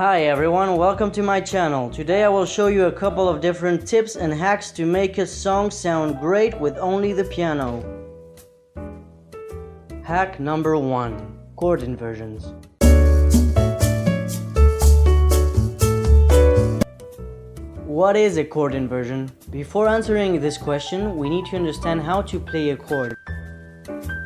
Hi everyone, welcome to my channel. Today I will show you a couple of different tips and hacks to make a song sound great with only the piano. Hack number 1. Chord inversions. What is a chord inversion? Before answering this question, we need to understand how to play a chord.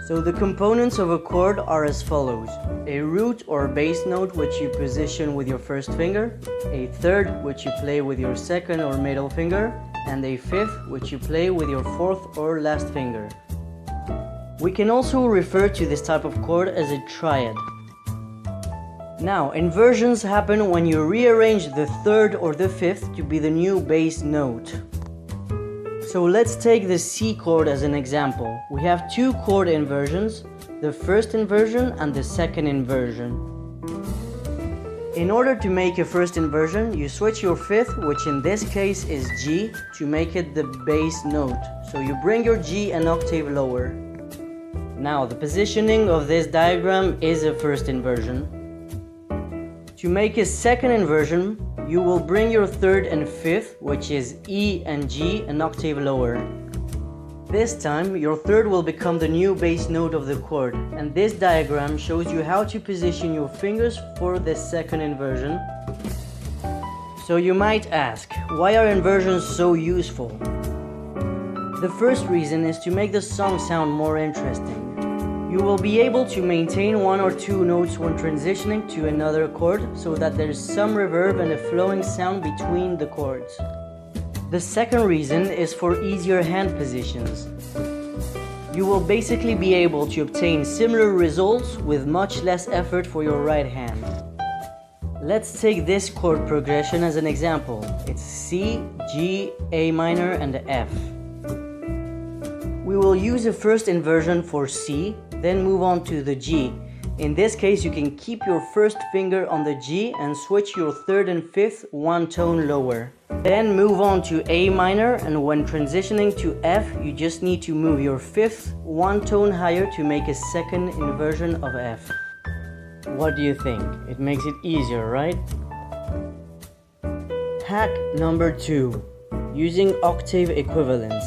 So the components of a chord are as follows: a root or bass note which you position with your first finger, a third which you play with your second or middle finger, and a fifth which you play with your fourth or last finger. We can also refer to this type of chord as a triad. Now, inversions happen when you rearrange the third or the fifth to be the new bass note. So let's take the C chord as an example. We have two chord inversions, the first inversion and the second inversion. In order to make a first inversion, you switch your fifth, which in this case is G, to make it the bass note. So you bring your G an octave lower. Now the positioning of this diagram is a first inversion. To make a second inversion, you will bring your third and fifth, which is E and G, an octave lower. This time, your third will become the new bass note of the chord, and this diagram shows you how to position your fingers for the second inversion. So you might ask, why are inversions so useful? The first reason is to make the song sound more interesting. You will be able to maintain one or two notes when transitioning to another chord so that there's some reverb and a flowing sound between the chords. The second reason is for easier hand positions. You will basically be able to obtain similar results with much less effort for your right hand. Let's take this chord progression as an example. It's C, G, A minor and F. We will use a first inversion for C, then move on to the G. In this case, you can keep your first finger on the G and switch your third and fifth one tone lower. Then move on to A minor, and when transitioning to F, you just need to move your fifth one tone higher to make a second inversion of F. What do you think? It makes it easier, right? Hack number 2. Using octave equivalents.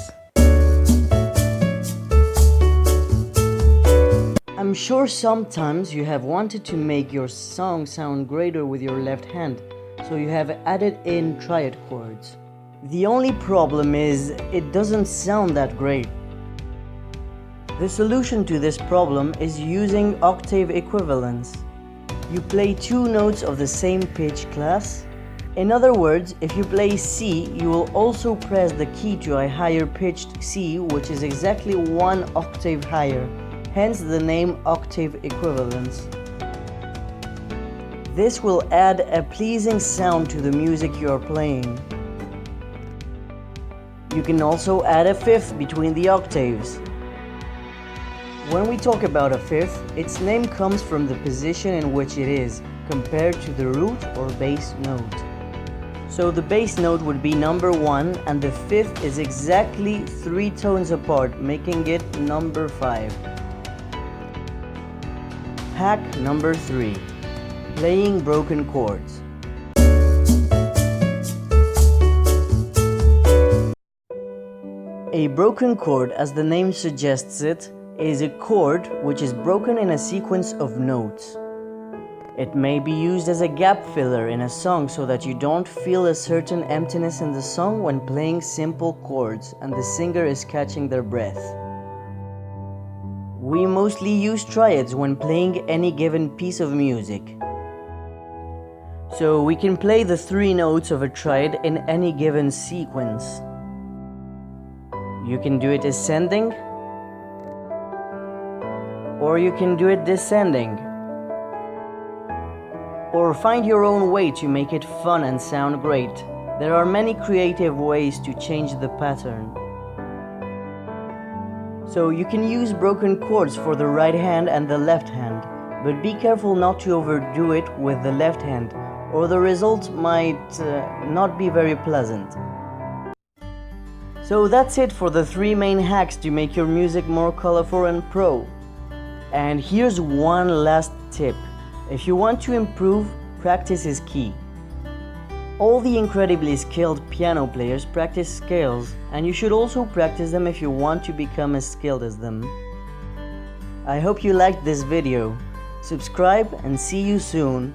I'm sure sometimes you have wanted to make your song sound greater with your left hand, so you have added in triad chords. The only problem is it doesn't sound that great. The solution to this problem is using octave equivalents. You play two notes of the same pitch class. In other words, if you play C, you will also press the key to a higher pitched C, which is exactly one octave higher. Hence the name Octave Equivalence. This will add a pleasing sound to the music you are playing. You can also add a fifth between the octaves. When we talk about a fifth, its name comes from the position in which it is, compared to the root or bass note. So the bass note would be number 1 and the fifth is exactly 3 tones apart, making it number 5. Hack number 3. Playing broken chords. A broken chord, as the name suggests it, is a chord which is broken in a sequence of notes. It may be used as a gap filler in a song so that you don't feel a certain emptiness in the song when playing simple chords and the singer is catching their breath. We mostly use triads when playing any given piece of music. So we can play the 3 notes of a triad in any given sequence. You can do it ascending, or you can do it descending. Or find your own way to make it fun and sound great. There are many creative ways to change the pattern. So you can use broken chords for the right hand and the left hand, but be careful not to overdo it with the left hand, or the result might not be very pleasant. So that's it for the 3 main hacks to make your music more colorful and pro. And here's one last tip. If you want to improve, practice is key. All the incredibly skilled piano players practice scales, and you should also practice them if you want to become as skilled as them. I hope you liked this video. Subscribe and see you soon.